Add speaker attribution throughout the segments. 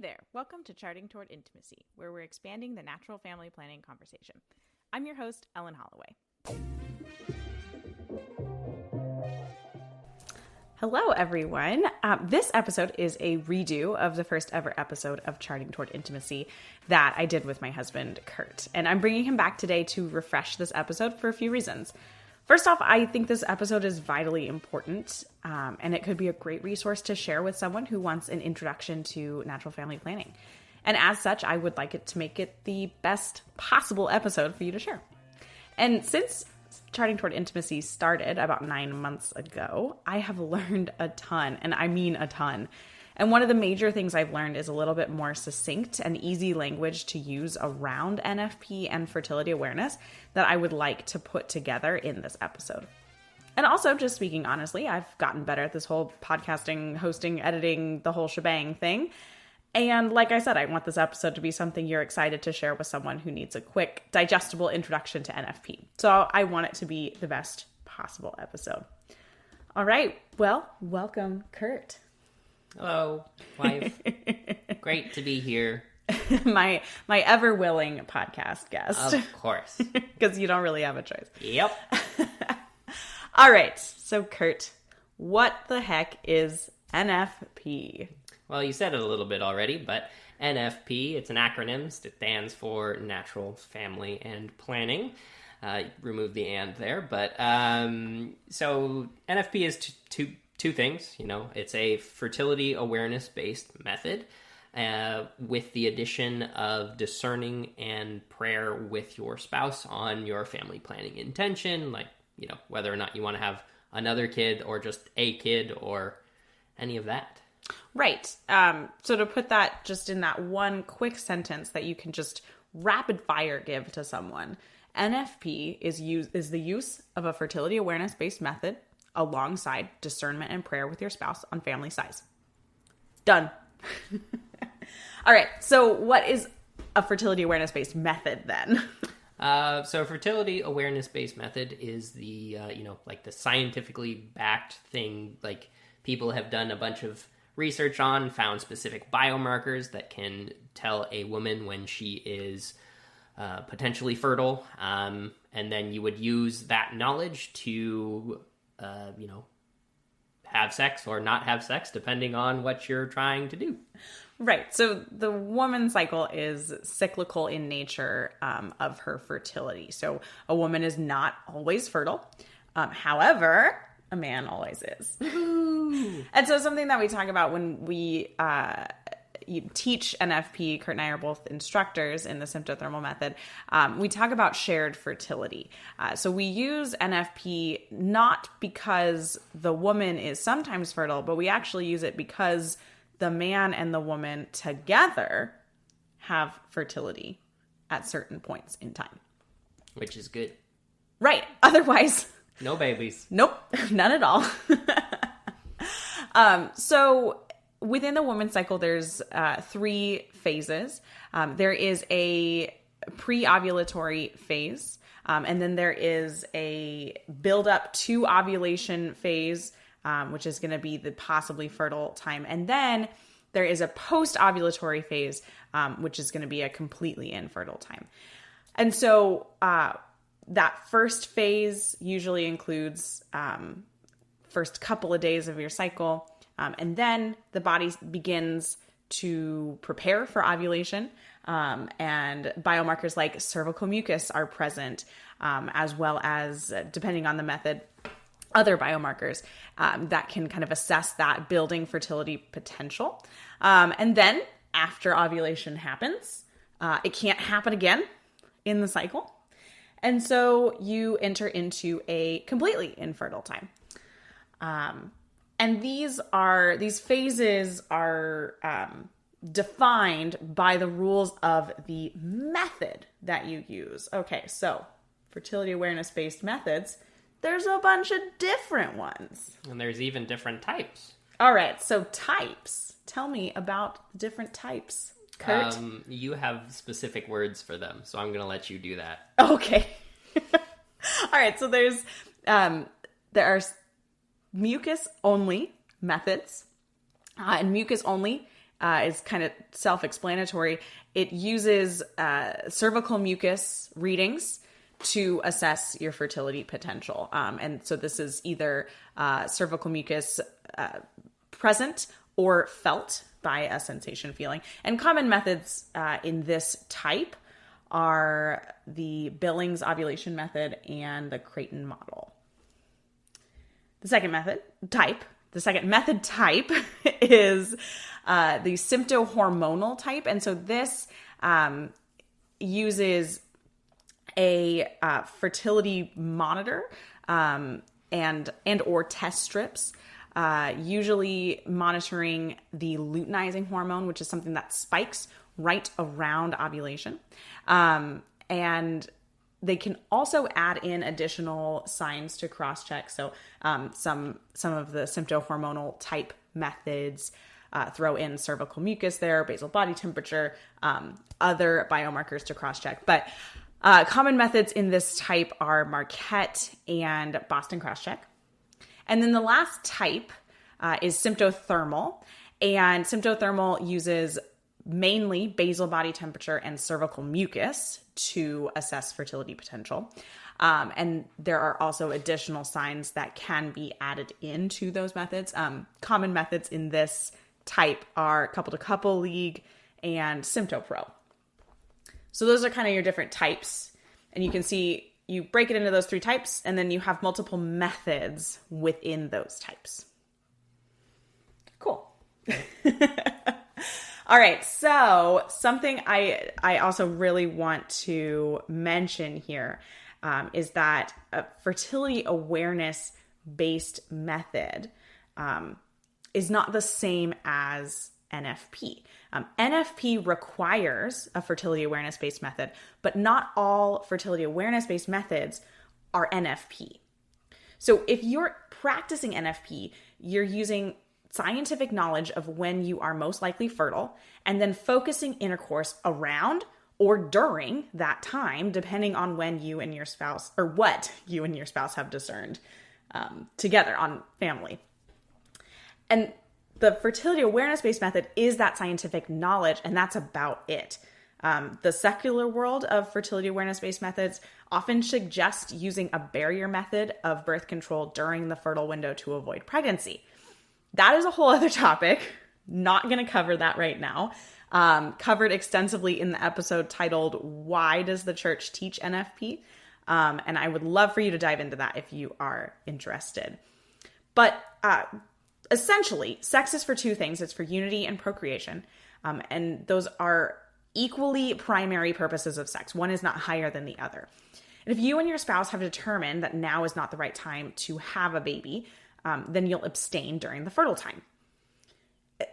Speaker 1: there, welcome to Charting Toward Intimacy, where we're expanding the natural family planning conversation. I'm your host, Ellen Holloway. Hello, everyone. This episode is a redo of the first ever episode of Charting Toward Intimacy that I did with my husband, Kurt. And I'm bringing him back today to refresh this episode for a few reasons. First off, I think this episode is vitally important, and it could be a great resource to share with someone who wants an introduction to natural family planning. And as such, I would like it to make it the best possible episode for you to share. And since Charting Toward Intimacy started about 9 months ago, I have learned a ton, and I mean a ton. And one of the major things I've learned is a little bit more succinct and easy language to use around NFP and fertility awareness that I would like to put together in this episode. And also, just speaking honestly, I've gotten better at this whole podcasting, hosting, editing, the whole shebang thing. And like I said, I want this episode to be something you're excited to share with someone who needs a quick, digestible introduction to NFP. So I want it to be the best possible episode. All right. Well, welcome, Kurt.
Speaker 2: Hello, wife. Great to be here.
Speaker 1: my ever willing podcast guest.
Speaker 2: Of course.
Speaker 1: Because you don't really have a choice.
Speaker 2: Yep.
Speaker 1: All right. So, Kurt, what the heck is NFP?
Speaker 2: Well, you said it a little bit already, but NFP, it's an acronym. It stands for Natural Family and Planning. Remove the and there. But so NFP is two things. You know, it's a fertility awareness-based method with the addition of discerning and prayer with your spouse on your family planning intention, like, you know, whether or not you want to have another kid or just a kid or any of that.
Speaker 1: Right. So to put that just in that one quick sentence that you can just rapid fire give to someone, NFP is the use of a fertility awareness-based method alongside discernment and prayer with your spouse on family size. Done. All right. So what is a fertility awareness-based method then?
Speaker 2: So a fertility awareness-based method is the, like the scientifically backed thing. Like, people have done a bunch of research on, found specific biomarkers that can tell a woman when she is potentially fertile. And then you would use that knowledge to have sex or not have sex, depending on what you're trying to do.
Speaker 1: Right. So the woman's cycle is cyclical in nature of her fertility. So a woman is not always fertile. However, a man always is. And so something that we talk about when we you teach NFP, Kurt and I are both instructors in the symptothermal method. We talk about shared fertility. So we use NFP not because the woman is sometimes fertile, but we actually use it because the man and the woman together have fertility at certain points in time.
Speaker 2: Which is good.
Speaker 1: Right. Otherwise,
Speaker 2: no babies.
Speaker 1: Nope. None at all. So within the woman's cycle, there's 3 phases. There is a pre-ovulatory phase, and then there is a build-up to ovulation phase, which is going to be the possibly fertile time. And then there is a post-ovulatory phase, which is going to be a completely infertile time. And so that first phase usually includes first couple of days of your cycle. And then the body begins to prepare for ovulation. And biomarkers like cervical mucus are present, as well as, depending on the method, other biomarkers that can kind of assess that building fertility potential. And then after ovulation happens, it can't happen again in the cycle. And so you enter into a completely infertile time. And these phases are defined by the rules of the method that you use. Okay, so fertility awareness-based methods, there's a bunch of different ones.
Speaker 2: And there's even different types.
Speaker 1: All right, so types. Tell me about the different types, Kurt.
Speaker 2: You have specific words for them, so I'm going to let you do that.
Speaker 1: Okay. All right, so there are mucus-only methods. And mucus-only is kind of self-explanatory. It uses cervical mucus readings to assess your fertility potential. And so this is either cervical mucus present or felt by a sensation feeling. And common methods in this type are the Billings ovulation method and the Creighton model. The second method type is the symptohormonal type. And so this uses a fertility monitor and or test strips, usually monitoring the luteinizing hormone, which is something that spikes right around ovulation. And they can also add in additional signs to cross-check. So some of the symptohormonal type methods throw in cervical mucus there, basal body temperature, other biomarkers to cross-check. But common methods in this type are Marquette and Boston cross-check. And then the last type is symptothermal. And symptothermal uses mainly basal body temperature and cervical mucus to assess fertility potential. And there are also additional signs that can be added into those methods. Common methods in this type are couple-to-couple league and SymptoPro. So those are kind of your different types. And you can see you break it into those three types, and then you have multiple methods within those types. Cool. All right, so something I also really want to mention here is that a fertility awareness-based method is not the same as NFP. NFP requires a fertility awareness-based method, but not all fertility awareness-based methods are NFP. So if you're practicing NFP, you're using scientific knowledge of when you are most likely fertile, and then focusing intercourse around or during that time, depending on when you and your spouse, or what you and your spouse have discerned together on family. And the fertility awareness-based method is that scientific knowledge, and that's about it. The secular world of fertility awareness-based methods often suggest using a barrier method of birth control during the fertile window to avoid pregnancy. That is a whole other topic. Not going to cover that right now. Covered extensively in the episode titled, Why Does the Church Teach NFP? And I would love for you to dive into that if you are interested. But essentially, sex is for two things. It's for unity and procreation. And those are equally primary purposes of sex. One is not higher than the other. And if you and your spouse have determined that now is not the right time to have a baby, then you'll abstain during the fertile time.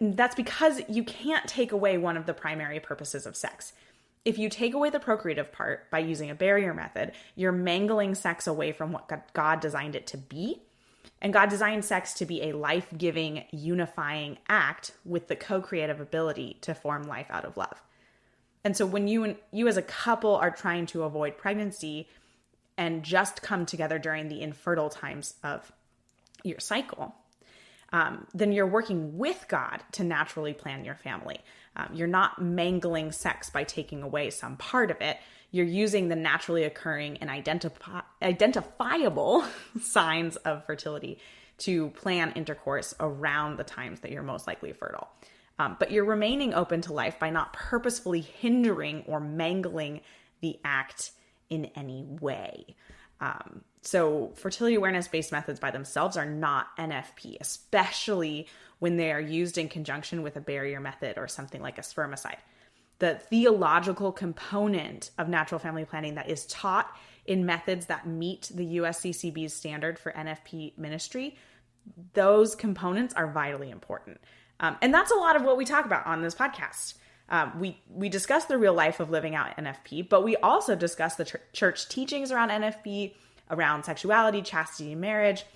Speaker 1: That's because you can't take away one of the primary purposes of sex. If you take away the procreative part by using a barrier method, you're mangling sex away from what God designed it to be. And God designed sex to be a life-giving, unifying act with the co-creative ability to form life out of love. And so when you as a couple are trying to avoid pregnancy and just come together during the infertile times of your cycle, then you're working with God to naturally plan your family. You're not mangling sex by taking away some part of it. You're using the naturally occurring and identifiable signs of fertility to plan intercourse around the times that you're most likely fertile. But you're remaining open to life by not purposefully hindering or mangling the act in any way. So fertility awareness-based methods by themselves are not NFP, especially when they are used in conjunction with a barrier method or something like a spermicide. The theological component of natural family planning that is taught in methods that meet the USCCB's standard for NFP ministry, those components are vitally important. And that's a lot of what we talk about on this podcast. We discuss the real life of living out NFP, but we also discuss the church teachings around NFP, around sexuality, chastity, marriage,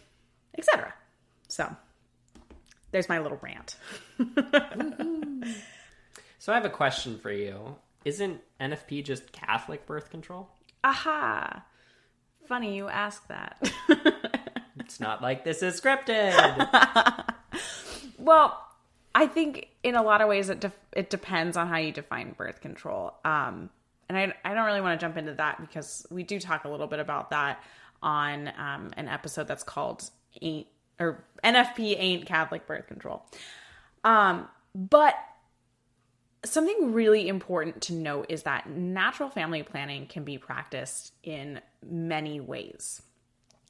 Speaker 1: etc. So there's my little rant.
Speaker 2: So I have a question for you. Isn't NFP just Catholic birth control?
Speaker 1: Aha! Funny you ask that.
Speaker 2: It's not like this is scripted.
Speaker 1: Well, I think in a lot of ways it depends on how you define birth control. And I don't really want to jump into that because we do talk a little bit about that on an episode that's called NFP Ain't Catholic Birth Control. But something really important to note is that natural family planning can be practiced in many ways.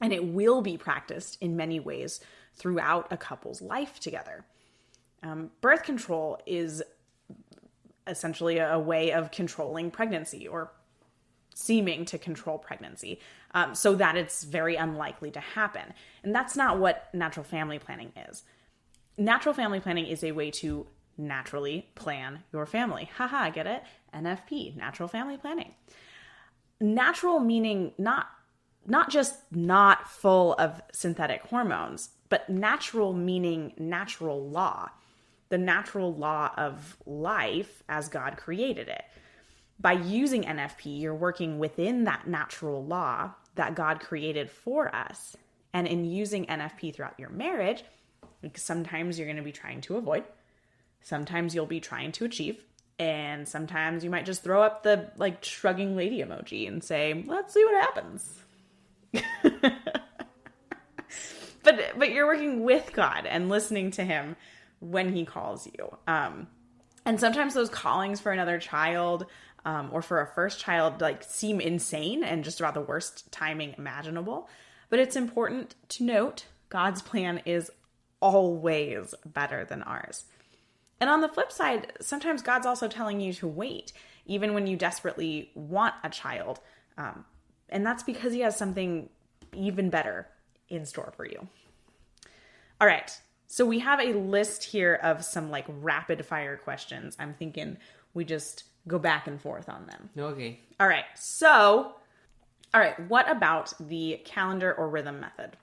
Speaker 1: And it will be practiced in many ways throughout a couple's life together. Birth control is essentially a way of controlling pregnancy or seeming to control pregnancy so that it's very unlikely to happen. And that's not what natural family planning is. Natural family planning is a way to naturally plan your family. Haha, get it? NFP, natural family planning. Natural meaning not just not full of synthetic hormones, but natural meaning natural law. The natural law of life as God created it. By using NFP, you're working within that natural law that God created for us. And in using NFP throughout your marriage, sometimes you're going to be trying to avoid, sometimes you'll be trying to achieve, and sometimes you might just throw up the shrugging lady emoji and say, let's see what happens. But you're working with God and listening to him when he calls you. And sometimes those callings for another child or for a first child seem insane and just about the worst timing imaginable. But it's important to note God's plan is always better than ours. And on the flip side, sometimes God's also telling you to wait, even when you desperately want a child. And that's because he has something even better in store for you. All right. So we have a list here of some rapid fire questions. I'm thinking we just go back and forth on them.
Speaker 2: Okay.
Speaker 1: All right. What about the calendar or rhythm method?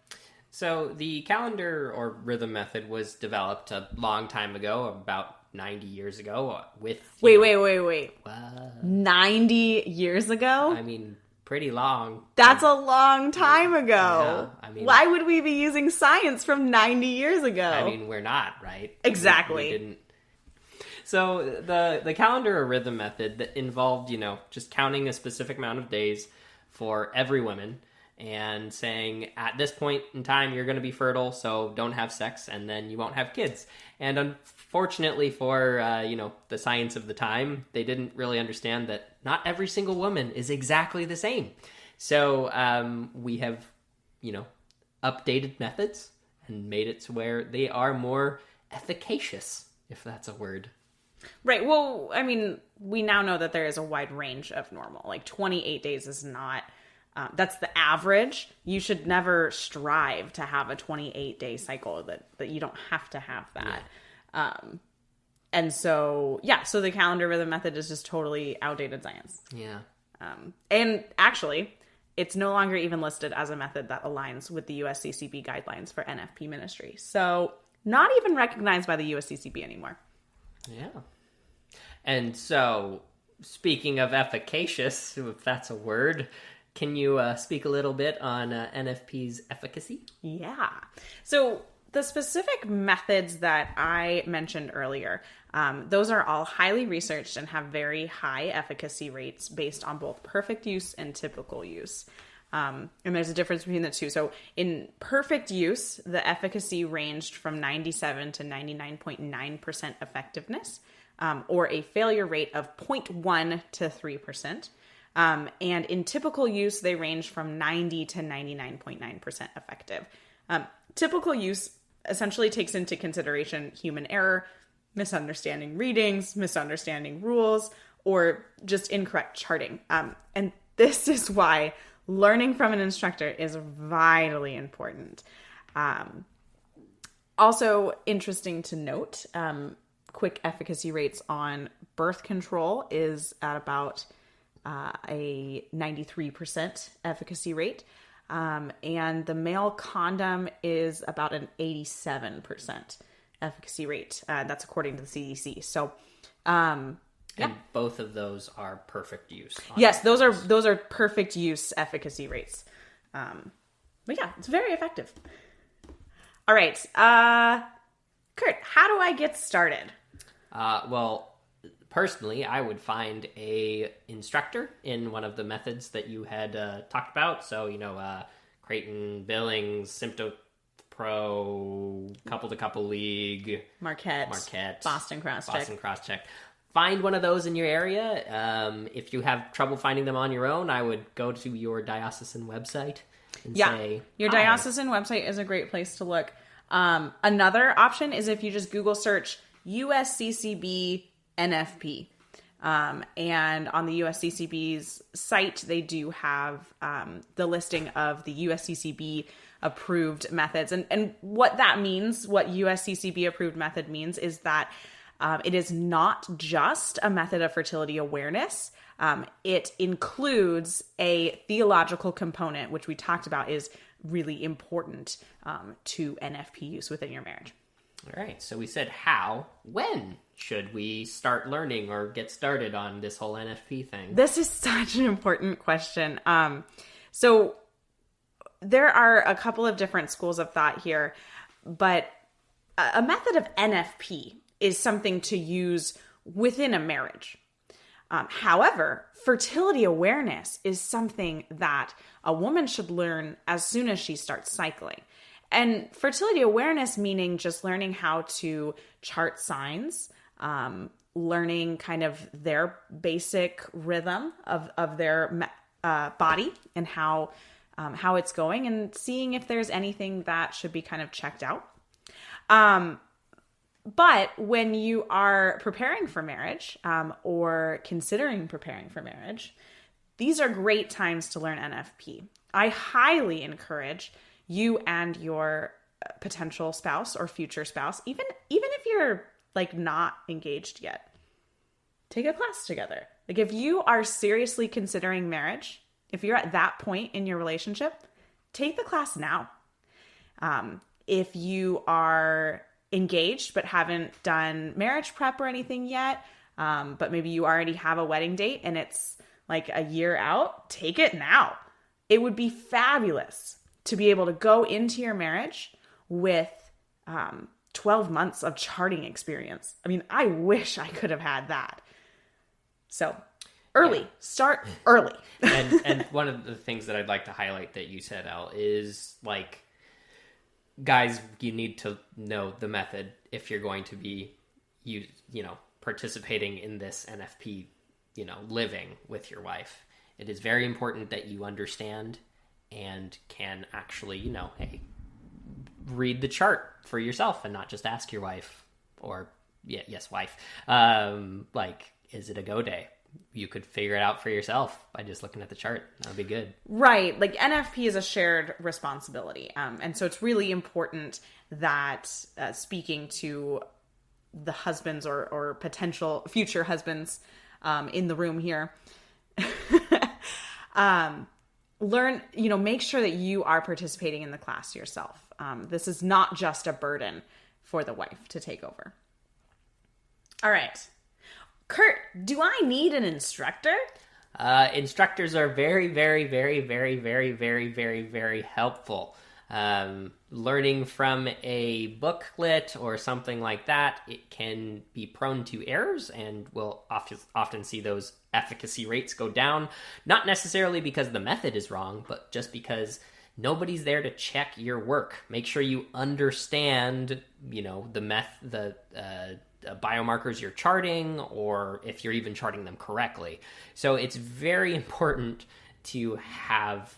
Speaker 2: So the calendar or rhythm method was developed a long time ago, about 90 years ago with...
Speaker 1: Wait.
Speaker 2: What?
Speaker 1: 90 years ago?
Speaker 2: I mean, pretty long.
Speaker 1: That's a long time ago.
Speaker 2: Yeah, I mean...
Speaker 1: Why would we be using science from 90 years ago?
Speaker 2: I mean, we're not, right?
Speaker 1: Exactly.
Speaker 2: We didn't... So the calendar or rhythm method that involved, just counting a specific amount of days for every woman and saying, at this point in time, you're going to be fertile, so don't have sex, and then you won't have kids. And unfortunately for, the science of the time, they didn't really understand that not every single woman is exactly the same. So we have, updated methods and made it to where they are more efficacious, if that's a word.
Speaker 1: Right. Well, I mean, we now know that there is a wide range of normal. 28 days is not... that's the average. You should never strive to have a 28-day cycle that you don't have to have that. Yeah. And so the calendar rhythm method is just totally outdated science.
Speaker 2: Yeah.
Speaker 1: And actually, it's no longer even listed as a method that aligns with the USCCB guidelines for NFP ministry. So not even recognized by the USCCB anymore.
Speaker 2: Yeah. And so, speaking of efficacious, if that's a word... Can you speak a little bit on NFP's efficacy?
Speaker 1: Yeah. So the specific methods that I mentioned earlier, those are all highly researched and have very high efficacy rates based on both perfect use and typical use. And there's a difference between the two. So in perfect use, the efficacy ranged from 97 to 99.9% effectiveness, or a failure rate of 0.1 to 3%. And in typical use, they range from 90 to 99.9% effective. Typical use essentially takes into consideration human error, misunderstanding readings, misunderstanding rules, or just incorrect charting. And this is why learning from an instructor is vitally important. Also interesting to note, quick efficacy rates on birth control is at about a 93% efficacy rate. And the male condom is about an 87% efficacy rate. That's according to the CDC. So,
Speaker 2: and both of those are perfect use.
Speaker 1: Yes, those are perfect use efficacy rates. But yeah, it's very effective. All right. Kurt, how do I get started?
Speaker 2: Well, personally, I would find a instructor in one of the methods that you had talked about. So, Creighton, Billings, Sympto Pro, Couple to Couple League,
Speaker 1: Marquette, Boston Crosscheck.
Speaker 2: Find one of those in your area. If you have trouble finding them on your own, I would go to your diocesan website and say,
Speaker 1: your
Speaker 2: hi.
Speaker 1: diocesan website is a great place to look. Another option is if you just Google search USCCB NFP. And on the USCCB's site, they do have the listing of the USCCB approved methods. And what that means, what USCCB approved method means, is that it is not just a method of fertility awareness. It includes a theological component, which we talked about is really important to NFP use within your marriage.
Speaker 2: All right. So we said how. When should we start learning or get started on this whole NFP thing?
Speaker 1: This is such an important question. So there are a couple of different schools of thought here, but a method of NFP is something to use within a marriage. However, fertility awareness is something that a woman should learn as soon as she starts cycling. And fertility awareness meaning just learning how to chart signs, learning kind of their basic rhythm of their body and how it's going, and seeing if there's anything that should be kind of checked out. But when you are preparing for marriage or considering preparing for marriage, these are great times to learn NFP. I highly encourage you and your potential spouse or future spouse, even if you're like not engaged yet, take a class together. Like if you are seriously considering marriage, if you're at that point in your relationship, take the class now. If you are engaged but haven't done marriage prep or anything yet, but maybe you already have a wedding date and it's like a year out, take it now. It would be fabulous to be able to go into your marriage with 12 months of charting experience. I mean, I wish I could have had that. So early, start early.
Speaker 2: and one of the things that I'd like to highlight that you said, Al, is like, guys, you need to know the method if you're going to be, participating in this NFP, living with your wife. It is very important that you understand and can actually, hey, read the chart for yourself and not just ask your wife or, yes, wife, is it a go day? You could figure it out for yourself by just looking at the chart. That'd be good.
Speaker 1: Right. Like NFP is a shared responsibility. And so it's really important that speaking to the husbands or potential future husbands in the room here, learn, make sure that you are participating in the class yourself. This is not just a burden for the wife to take over. All right. Kurt, do I need an instructor?
Speaker 2: Instructors are very, very, very, very, very, very, very, very helpful. Learning from a booklet or something like that, it can be prone to errors, and we'll often see those efficacy rates go down. Not necessarily because the method is wrong, but just because nobody's there to check your work. Make sure you understand, the biomarkers you're charting, or if you're even charting them correctly. So it's very important to have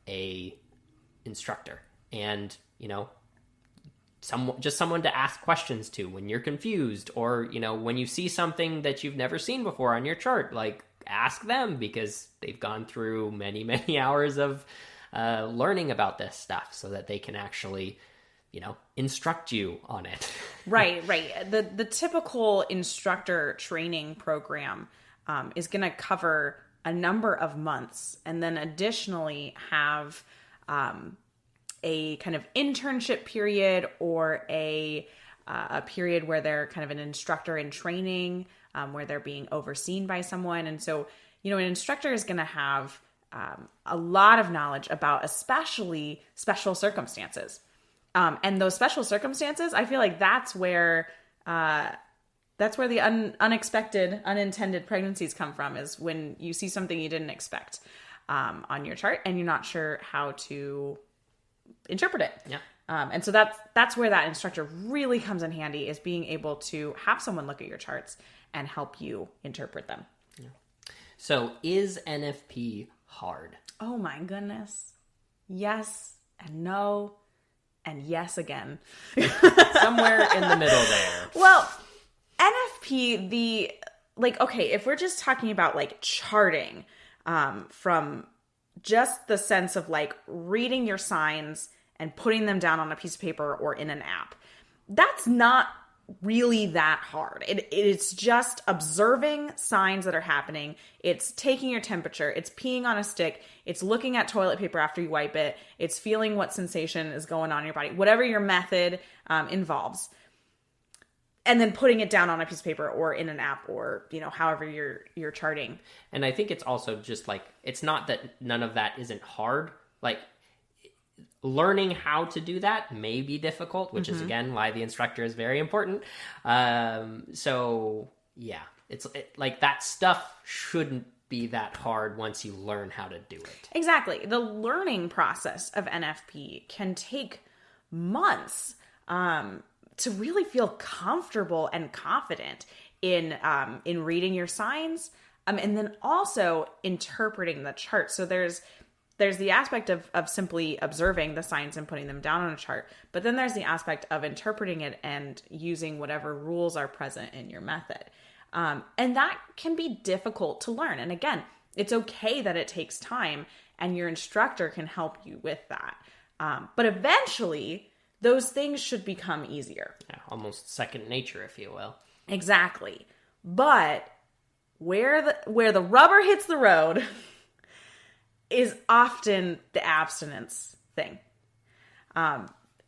Speaker 2: a instructor and, someone to ask questions to when you're confused, or, when you see something that you've never seen before on your chart, like ask them, because they've gone through many, many hours of learning about this stuff so that they can actually instruct you on it.
Speaker 1: Right. The typical instructor training program is going to cover a number of months, and then additionally have a kind of internship period or a period where they're kind of an instructor in training, where they're being overseen by someone. And so, an instructor is going to have a lot of knowledge about especially special circumstances. And those special circumstances, I feel like that's where the unexpected, unintended pregnancies come from, is when you see something you didn't expect on your chart and you're not sure how to interpret it.
Speaker 2: Yeah.
Speaker 1: And so that's where that instructor really comes in handy, is being able to have someone look at your charts and help you interpret them.
Speaker 2: Yeah. So is NFP hard?
Speaker 1: Oh my goodness. Yes and no and yes again.
Speaker 2: Somewhere in the middle there.
Speaker 1: Well, NFP, okay, if we're just talking about like charting, from just the sense of like reading your signs and putting them down on a piece of paper or in an app, that's not really that hard. It's just observing signs that are happening. It's taking your temperature. It's peeing on a stick. It's looking at toilet paper after you wipe it. It's feeling what sensation is going on in your body, whatever your method involves. And then putting it down on a piece of paper or in an app, or, however you're charting.
Speaker 2: And I think it's also just like, it's not that none of that isn't hard. Like, learning how to do that may be difficult, which is, again, why the instructor is very important. So, yeah, like that stuff shouldn't be that hard once you learn how to do it.
Speaker 1: Exactly. The learning process of NFP can take months to really feel comfortable and confident in reading your signs, and then also interpreting the chart. So there's the aspect of simply observing the signs and putting them down on a chart, but then there's the aspect of interpreting it and using whatever rules are present in your method. And that can be difficult to learn. And again, it's okay that it takes time, and your instructor can help you with that. But eventually, those things should become easier.
Speaker 2: Yeah, almost second nature, if you will. Exactly.
Speaker 1: But where the rubber hits the road is often the abstinence thing.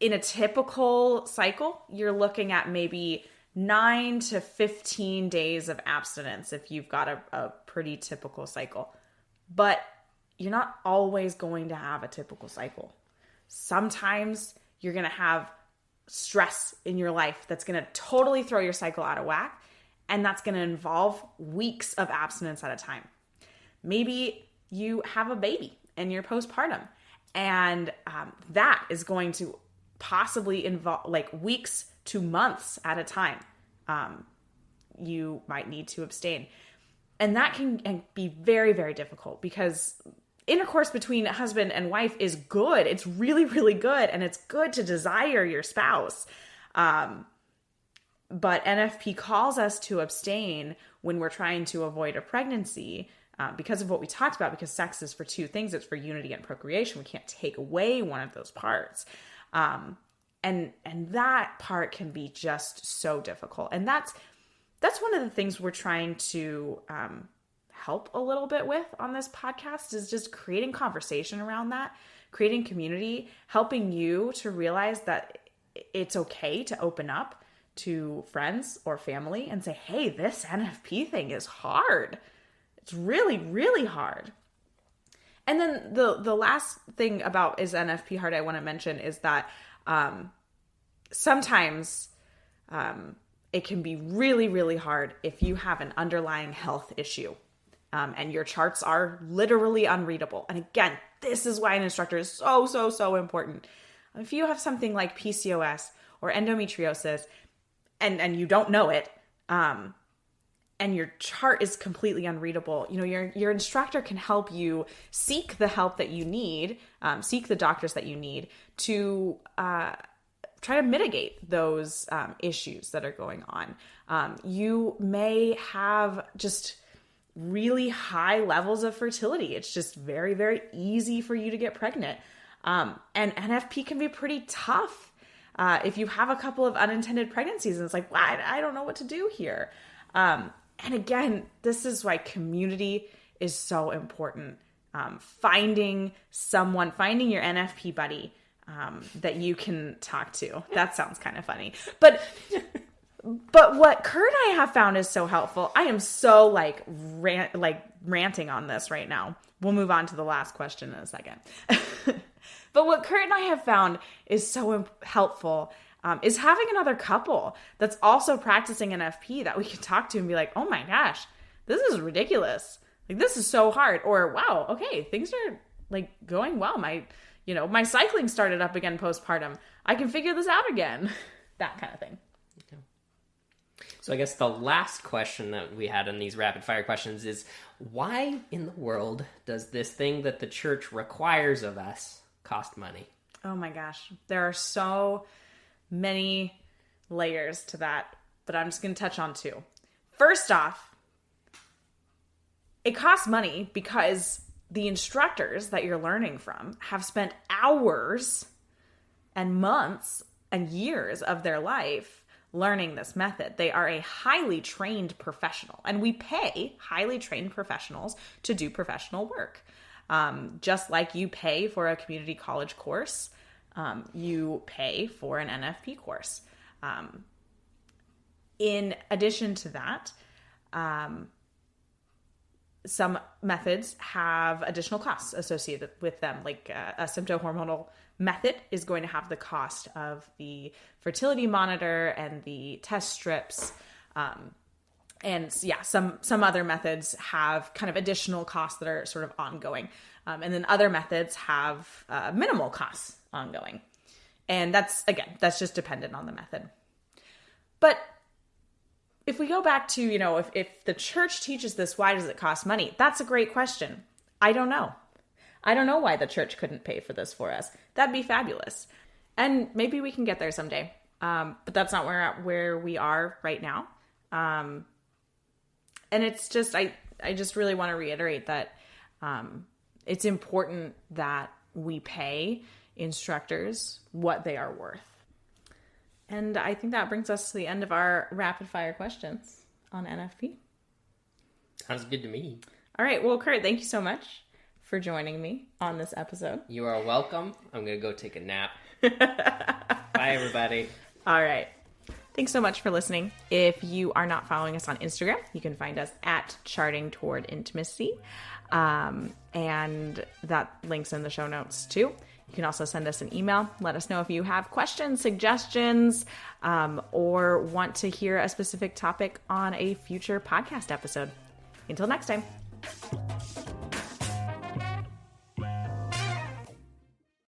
Speaker 1: In a typical cycle, you're looking at maybe 9 to 15 days of abstinence if you've got a pretty typical cycle. But you're not always going to have a typical cycle. Sometimes you're going to have stress in your life that's going to totally throw your cycle out of whack, and that's going to involve weeks of abstinence at a time. Maybe you have a baby and you're postpartum, and that is going to possibly involve like weeks to months at a time. You might need to abstain. And that can be very, very difficult, because intercourse between husband and wife is good. It's really, really good. And it's good to desire your spouse. But NFP calls us to abstain when we're trying to avoid a pregnancy, because of what we talked about, because sex is for two things. It's for unity and procreation. We can't take away one of those parts. And that part can be just so difficult. And that's one of the things we're trying to help a little bit with on this podcast, is just creating conversation around that, creating community, helping you to realize that it's okay to open up to friends or family and say, hey, this NFP thing is hard. It's really, really hard. And then the last thing about is NFP hard I want to mention is that sometimes it can be really, really hard if you have an underlying health issue. And your charts are literally unreadable. And again, this is why an instructor is so, so, so important. If you have something like PCOS or endometriosis and you don't know it, and your chart is completely unreadable, your instructor can help you seek the help that you need, seek the doctors that you need to try to mitigate those issues that are going on. You may have just really high levels of fertility. It's just very, very easy for you to get pregnant. And NFP can be pretty tough if you have a couple of unintended pregnancies and it's like, well, I don't know what to do here. And again, this is why community is so important. Finding your NFP buddy that you can talk to. That sounds kind of funny. But what Kurt and I have found is so helpful. I am so ranting on this right now. We'll move on to the last question in a second. But what Kurt and I have found is so helpful is having another couple that's also practicing NFP that we can talk to and be like, oh my gosh, this is ridiculous. Like, this is so hard. Or, wow, okay, things are like going well. My cycling started up again postpartum. I can figure this out again. That kind of thing.
Speaker 2: So I guess the last question that we had in these rapid fire questions is, why in the world does this thing that the church requires of us cost money?
Speaker 1: Oh my gosh. There are so many layers to that, but I'm just going to touch on two. First off, it costs money because the instructors that you're learning from have spent hours and months and years of their life learning this method. They are a highly trained professional, and we pay highly trained professionals to do professional work. Just like you pay for a community college course, you pay for an NFP course. In addition to that, some methods have additional costs associated with them. Like a symptohormonal method is going to have the cost of the fertility monitor and the test strips. And yeah, some other methods have kind of additional costs that are sort of ongoing. And then other methods have minimal costs ongoing. And that's just dependent on the method. But if we go back to, if the church teaches this, why does it cost money? That's a great question. I don't know. I don't know why the church couldn't pay for this for us. That'd be fabulous. And maybe we can get there someday. But that's not where we are right now. And it's just, I just really want to reiterate that it's important that we pay instructors what they are worth. And I think that brings us to the end of our rapid fire questions on NFP.
Speaker 2: Sounds good to me.
Speaker 1: All right. Well, Kurt, thank you so much for joining me on this episode.
Speaker 2: You are welcome. I'm going to go take a nap. Bye, everybody.
Speaker 1: All right. Thanks so much for listening. If you are not following us on Instagram, you can find us at chartingtowardintimacy. And that link's in the show notes too. You can also send us an email. Let us know if you have questions, suggestions, or want to hear a specific topic on a future podcast episode. Until next time.